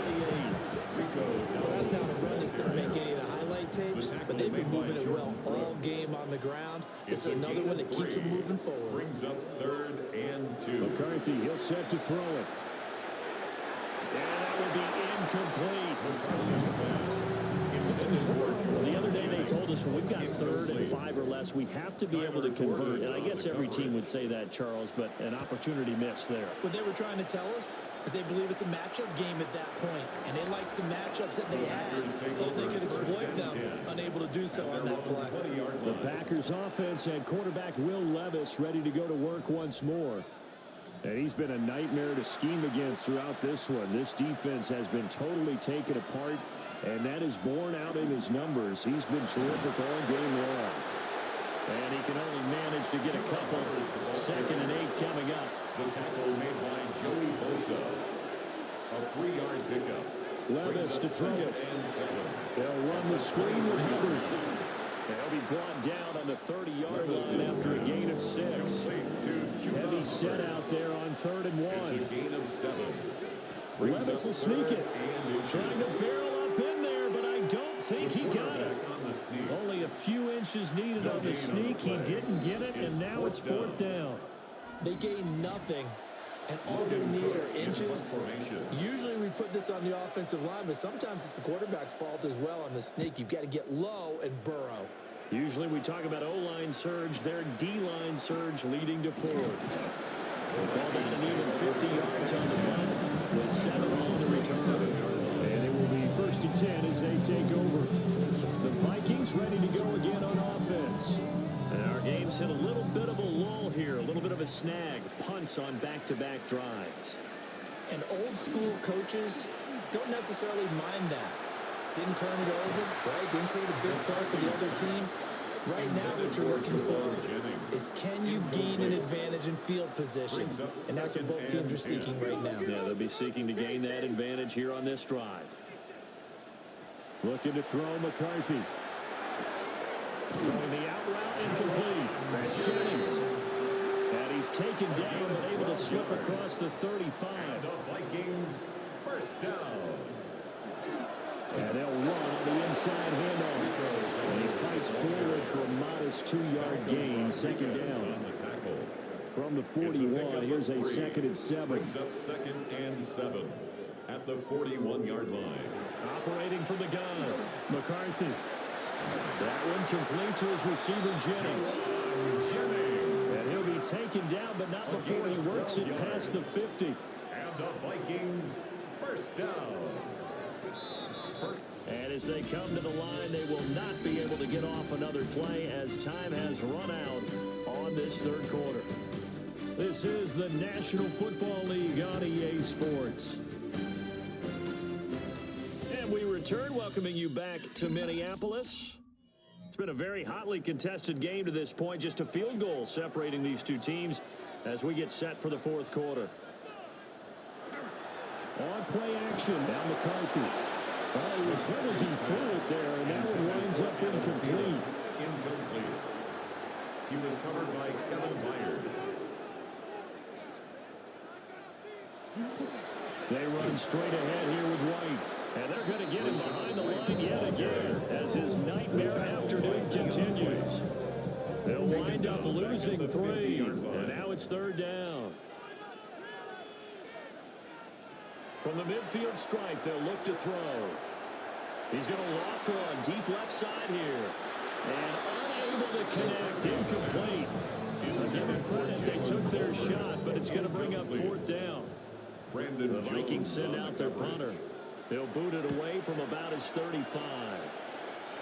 B: Well, that's not a run that's going to make any of the highlight tapes, but they've been moving it well all game on the ground. This is another one that keeps them moving forward.
C: Brings up 3rd and 2.
A: McCarthy, he'll set to throw it. And that will be incomplete. Well, the other day they told us when we've got 3rd and 5 or less, we have to be able to convert. And I guess every team would say that, Charles, but an opportunity missed there.
B: What they were trying to tell us is they believe it's a matchup game at that point, and they like some matchups that they had. Thought they could exploit them, unable to do so on that play.
A: The Packers offense had quarterback Will Levis ready to go to work once more. And he's been a nightmare to scheme against throughout this one. This defense has been totally taken apart, and that is borne out in his numbers. He's been terrific all game long. And he can only manage to get a couple. 2nd and 8 coming up.
C: The tackle made by Joey Bosa. A 3-yard pickup.
A: Levis to throw it. They'll run the screen with Hubbard. They'll be brought down on the 30-yard line after a gain of 6. Heavy set out there on 3rd and 1.
C: It's a gain of 7.
A: Levis will sneak it. Trying to barrel up in there, but I don't think he got it. Only a few inches needed on the sneak. He didn't get it, and now it's 4th down.
B: They gain nothing, and all they need are inches. Usually we put this on the offensive line, but sometimes it's the quarterback's fault as well on the sneak. You've got to get low and burrow.
A: Usually we talk about O-line surge, their D-line surge leading to 4th. We'll call that an even 50 yards on the punt with 7 on the return. And it will be 1st and 10 as they take over. The Vikings ready to go again on offense. And our game's hit a little bit of a lull here, a little bit of a snag. Punts on back-to-back drives.
B: And old school coaches don't necessarily mind that. Didn't turn it over, right? Didn't create a big play for the other team. Right now what you're looking for is can you gain an advantage in field position? And that's what both teams are seeking right now.
A: Yeah, they'll be seeking to gain that advantage here on this drive. Looking to throw McCarthy. Throwing the out route incomplete. That's Jennings. And he's taken down but able to slip across the 35.
C: The Vikings first down.
A: And they'll run on the inside handoff. And he fights forward for a modest 2-yard gain. 2nd down. From the 41, here's a 2nd and 7.
C: Brings up 2nd and 7 at the 41-yard line.
A: Operating from the gun, McCarthy. That one complete to his receiver, Jennings. And he'll be taken down, but not before he works it past the 50.
C: And the Vikings first down.
A: And as they come to the line, they will not be able to get off another play as time has run out on this 3rd quarter. This is the National Football League on EA Sports. And we return, welcoming you back to Minneapolis. It's been a very hotly contested game to this point, just a field goal separating these two teams as we get set for the 4th quarter. On play action, now McCarthy. Oh, he was hit as he threw it there, and that one winds up incomplete.
C: Incomplete. He was covered by Kevin Byard.
A: They run straight ahead here with White. And they're going to get him behind the line yet again as his nightmare afternoon continues. They'll wind up losing 3, and now it's 3rd down. From the midfield stripe, they'll look to throw. He's going to loft one deep left side here. And unable to connect, incomplete. I'll give them credit, they took their shot, but it's going to bring up 4th down. The Vikings send out their punter. They'll boot it away from about his 35.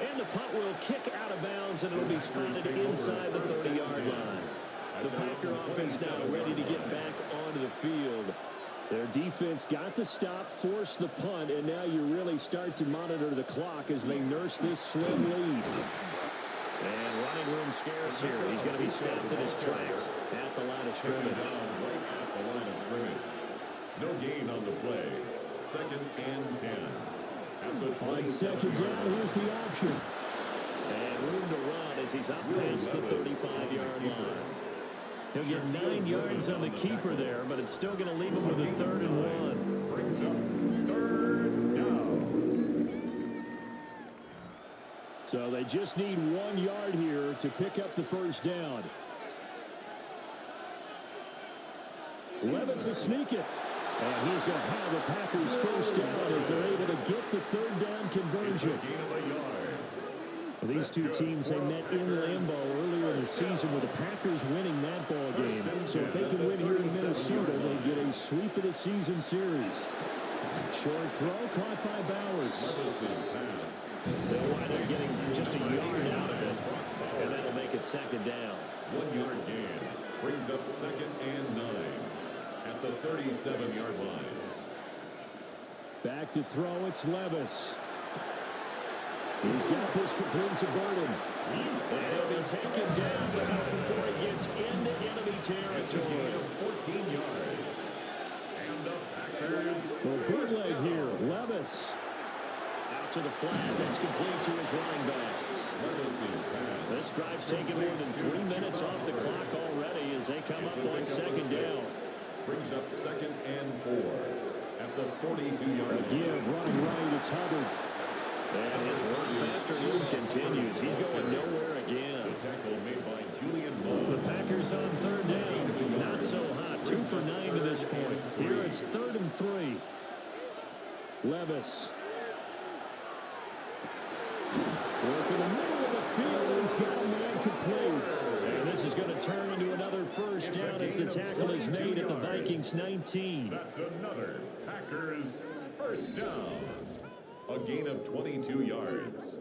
A: And the punt will kick out of bounds, and it'll be spotted inside the 30-yard line. The Packer offense now ready to get back onto the field. Their defense got the stop, forced the punt, and now you really start to monitor the clock as they nurse this slim lead. And running room scarce here. He's going to be stopped in his tracks at the line of scrimmage.
C: No gain on the play. 2nd and 10.
A: On 2nd down, here's the option. And room to run as he's up past the 35-yard line. He'll get 9 yards on the keeper there, but it's still going to leave him with a 3rd and 1.
C: Brings up 3rd down.
A: So they just need 1 yard here to pick up the first down. Levis will sneak it. And he's going to have the Packers first down as they're able to get the 3rd down conversion. These two teams, they met in Lambeau earlier in the season with the Packers winning that ball game. So if they can win here in Minnesota, they get a sweep of the season series. Short throw caught by Bowers. They'll wind up getting just a yard out of it, and that'll make it 2nd down.
C: 1 yard gain brings up 2nd and 9 at the 37-yard line.
A: Back to throw, it's Levis. He's got this complete to Burden. And he'll be taken down, but not before he gets into enemy territory.
C: 14 yards. And the Packers.
A: Well, bootleg here, Levis. Out to the flat, that's complete to his running back. This drive's taken more than 3 minutes off the clock already as they come up on 2nd down.
C: Brings up 2nd and 4 at the 42-yard line.
A: Give running right, it's Hubbard. And his run afternoon continues. He's going nowhere again.
C: The tackle made by Julian Moore.
A: The Packers on 3rd down. Not so hot. 2 for 9 to this point. Here it's 3rd and 3. Levis. Working the middle of the field. He's got a man complete. And this is going to turn into another first down as the tackle is made at the Vikings 19.
C: That's another Packers first down. A gain of 22 yards.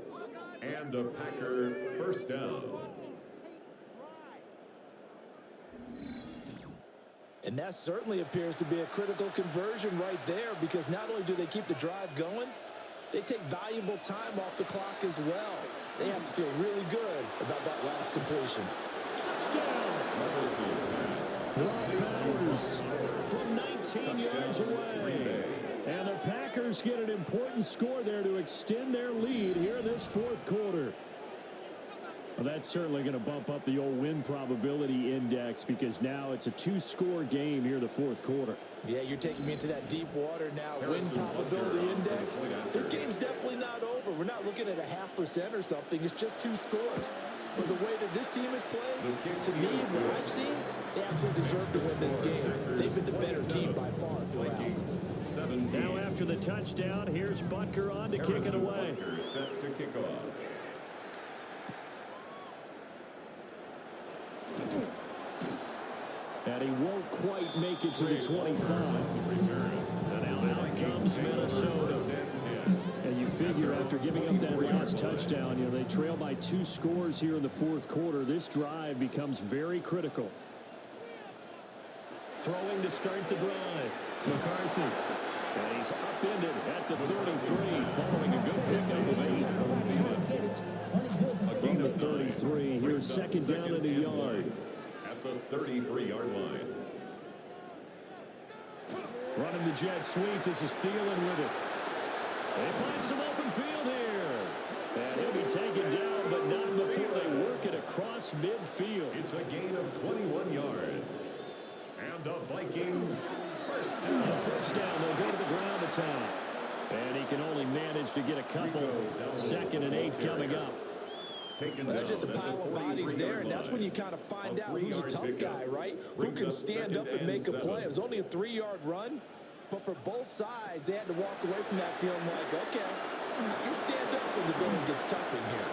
C: And a Packer first down.
B: And that certainly appears to be a critical conversion right there, because not only do they keep the drive going, they take valuable time off the clock as well. They have to feel really good about that last completion.
A: Touchdown! Bowers from 19 yards away. And the Packers get an important score there to extend their lead here in this 4th quarter. Well, that's certainly going to bump up the old win probability index, because now it's a 2-score game here in the 4th quarter.
B: Yeah, you're taking me into that deep water now. Win probability index. This game's definitely not over. We're not looking at a 0.5% or something. It's just 2 scores. But the way that this team is playing, to me, what I've seen, they absolutely deserve to win this game. They've been the better team by far throughout.
A: Now after the touchdown, here's Butker on to kick it away.
C: Butker set to kick off.
A: And he won't quite make it to the 25. And now out comes Minnesota. And you figure after giving up that last touchdown, they trail by 2 scores here in the 4th quarter. This drive becomes very critical. Throwing to start the drive. McCarthy. And he's upended at the 33, following a good pickup of 8. From the 33, here's 2nd down and a yard.
C: At the 33-yard line.
A: Running the jet sweep. This is Thielen with it. They find some open field here. And he'll be taken down, but not before they work it across midfield.
C: It's a gain of 21 yards. And the Vikings first down.
A: First down, they'll go to the ground attack. And he can only manage to get a couple. 2nd and 8 coming up.
B: Well, there's just a pile of bodies there, and that's when you kind of find out who's a tough guy, right? Who can stand up and make a play. It was only a 3-yard run, but for both sides, they had to walk away from that feeling like, okay, I can stand up when the going gets tough in here.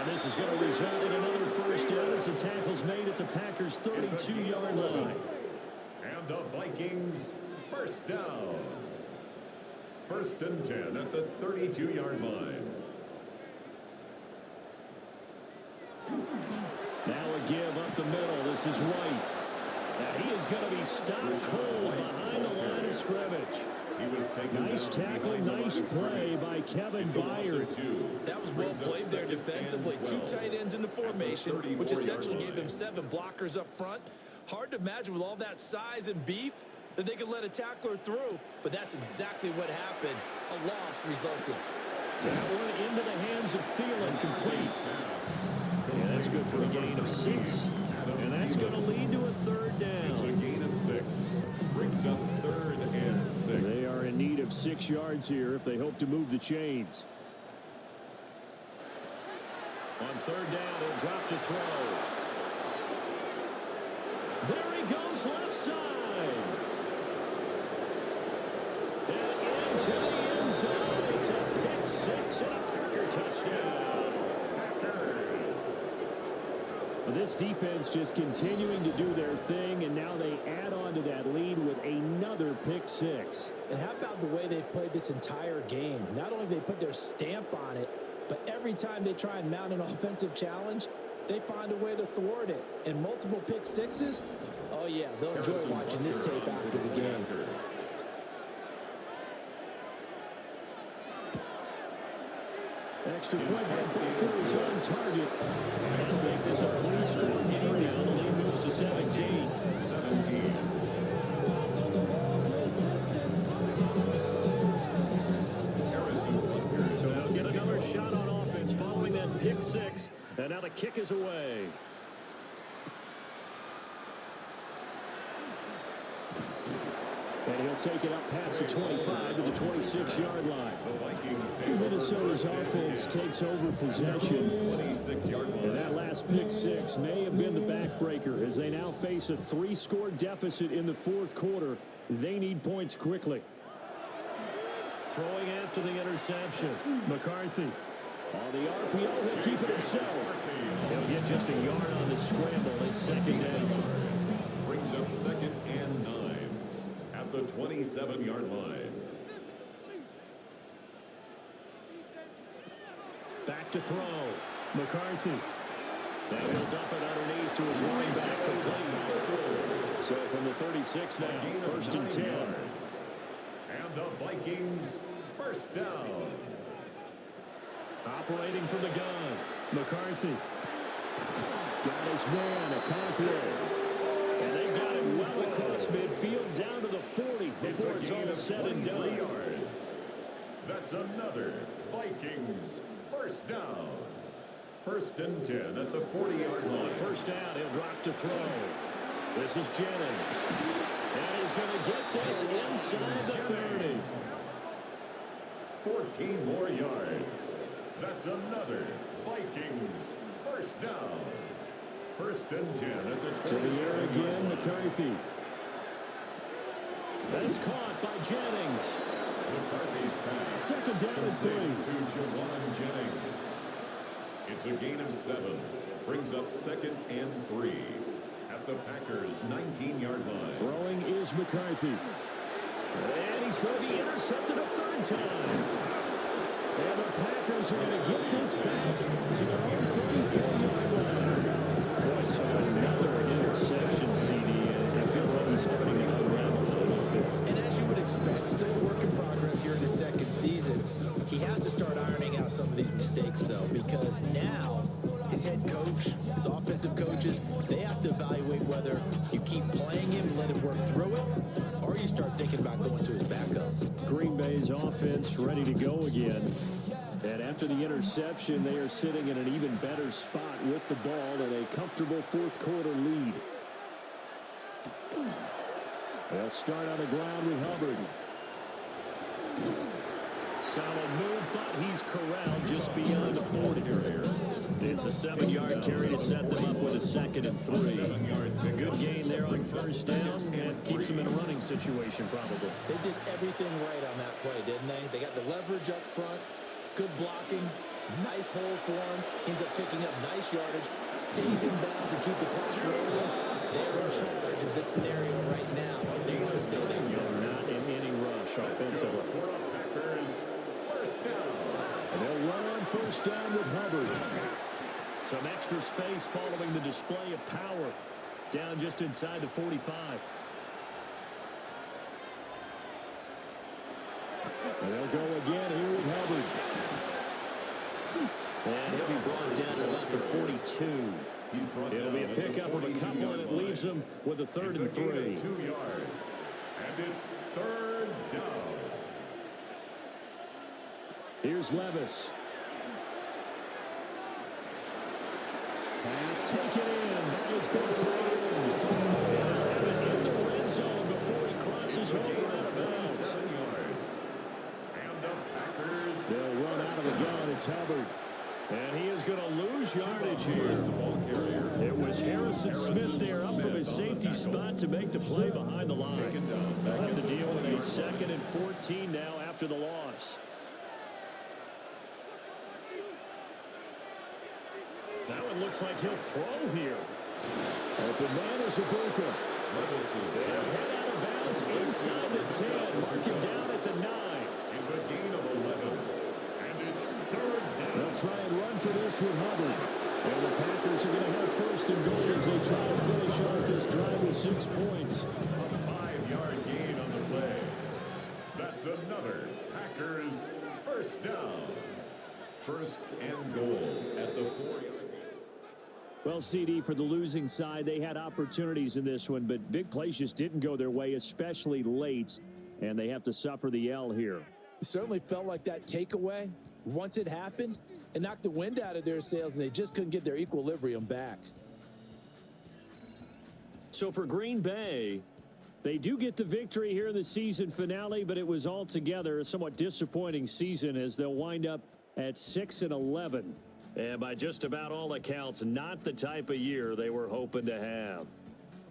A: And this is going to result in another first down as the tackle's made at the Packers' 32-yard line.
C: And the Vikings first down. 1st and 10 at the 32-yard line.
A: Now a give up the middle. This is White. And he is going to be stopped cold behind the line of scrimmage. Nice tackle, nice play by Kevin Byard.
B: That was well played there defensively. 2 tight ends in the formation, which essentially gave them 7 blockers up front. Hard to imagine with all that size and beef that they could let a tackler through, but that's exactly what happened. A loss resulted.
A: That one into the hands of Thielen, complete. Yeah, that's good for a gain of 6. And that's going to lead to a 3rd of 6 yards here if they hope to move the chains. On third down, he'll drop to throw. There he goes left side. And into the end zone. It's a pick six and a Packer touchdown. Well, this defense just continuing to do their thing, and now they add on to that lead with another pick six.
B: And how about the way they've played this entire game? Not only have they put their stamp on it, but every time they try and mount an offensive challenge, they find a way to thwart it. And multiple pick sixes, oh yeah, they'll enjoy watching this tape after the game.
A: Extra point by Baker is on target. And make this a 3-score game now. The lead moves to 17. So they'll get another shot on offense following that pick six. And now the kick is away. And he'll take it up past the 25 to the 26-yard line. Minnesota's offense takes over possession. And that last pick six may have been the backbreaker as they now face a 3-score deficit in the fourth quarter. They need points quickly. Throwing after the interception. McCarthy. On the RPO, he'll keep it himself. He'll get just a yard on the scramble. It's second down.
C: Brings up 2nd and 9. At the 27-yard line.
A: Back to throw. McCarthy. Now he'll dump it underneath to his running back complete. So from the 36 now, 1st and 10.
C: And the Vikings first down.
A: Operating from the gun. McCarthy. Got his man, a conqueror. And they've got him well across midfield down to the 40 before it's all said and done.
C: Yards. That's another Vikings first down. 1st and 10 at the 40-yard line.
A: First down, he'll drop to throw. This is Jennings. And he's going to get this inside the 30.
C: 14 more yards. That's another Vikings first down. 1st and 10 at the 20.
A: To the air again, McCarthy. That's caught by Jennings.
C: McCarthy's pass.
A: 2nd down and 3.
C: To Jawan Jennings. It's a gain of 7. Brings up 2nd and 3. At the Packers' 19-yard line.
A: Throwing is McCarthy. And he's going to be intercepted a 3rd time. And the Packers are going to get this back to their own 34-yard line. Boy, so another interception, CD. It feels like he's starting to unravel a little bit.
B: And as you would expect, still a work in progress here in his 2nd season. He has to start ironing out some of these mistakes, though, because now his head coach, his offensive coaches, they have to evaluate whether you keep playing him, let him work through it, or you start thinking about going to his backup.
A: Green Bay's offense ready to go again. And after the interception, they are sitting in an even better spot with the ball and a comfortable 4th quarter lead. They'll start on the ground with Hubbard. Solid move, but he's corralled just beyond the 40. It's a 7-yard carry to set them up with a 2nd and 3. A good gain there on 1st down and keeps them in a running situation probably.
B: They did everything right on that play, didn't they? They got the leverage up front, good blocking, nice hole for him, ends up picking up nice yardage, stays in bounds and keep the clock rolling. They're in charge of this scenario right now. They want to stay there.
A: They're not in any rush offensively. And they'll run on 1st down with Hubbard. Some extra space following the display of power. Down just inside the 45. And they'll go again here with Hubbard. And he'll be brought down to about the 42. It'll be a pickup of a couple, and it leaves them with a 3rd and 3.
C: 2 yards. And it's 3rd down.
A: Here's Levis. Pass taken in by his big tight end. And in the red zone before he crosses over out of bounds.
C: 7 yards.
A: the gun. It's Hubbard. And he is going to lose yardage here. It was Harrison Smith there up from his safety spot to make the play behind the line. They'll have to deal with a 2nd and 14 now after the loss. Now it looks like he'll throw here. Open man is Ibuka. They'll head out of bounds inside the 10. Mark him down at the 9.
C: It's a gain of 11. And it's 3rd down.
A: They'll try and run for this with Hubbard. And the Packers are going to have 1st and goal as they try to finish off this drive with 6 points.
C: A 5-yard gain on the play. That's another Packers 1st down. 1st and goal at the 4-yard.
A: Well, CD, for the losing side, they had opportunities in this one, but big plays just didn't go their way, especially late, and they have to suffer the L here.
B: It certainly felt like that takeaway, once it happened, it knocked the wind out of their sails, and they just couldn't get their equilibrium back.
A: So for Green Bay, they do get the victory here in the season finale, but it was altogether a somewhat disappointing season as they'll wind up at 6-11. And by just about all accounts, not the type of year they were hoping to have.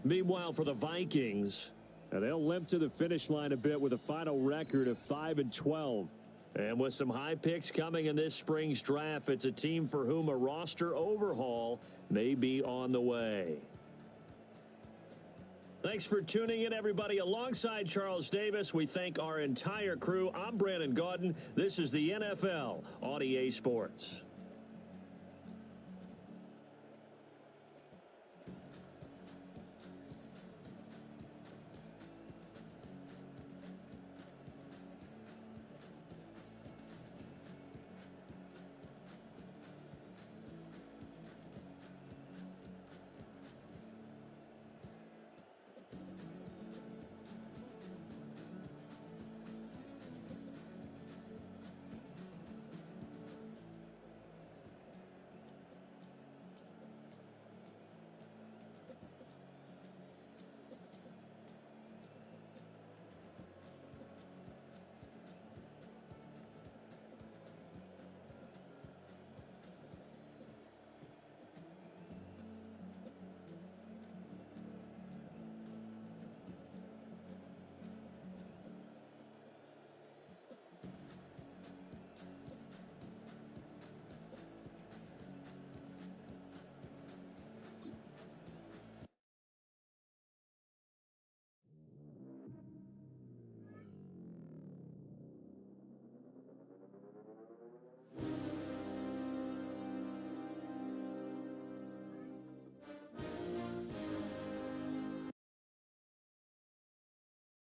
A: Meanwhile, for the Vikings, they'll limp to the finish line a bit with a final record of 5-12. And with some high picks coming in this spring's draft, it's a team for whom a roster overhaul may be on the way. Thanks for tuning in, everybody. Alongside Charles Davis, we thank our entire crew. I'm Brandon Gaudin. This is the NFL on EA Sports.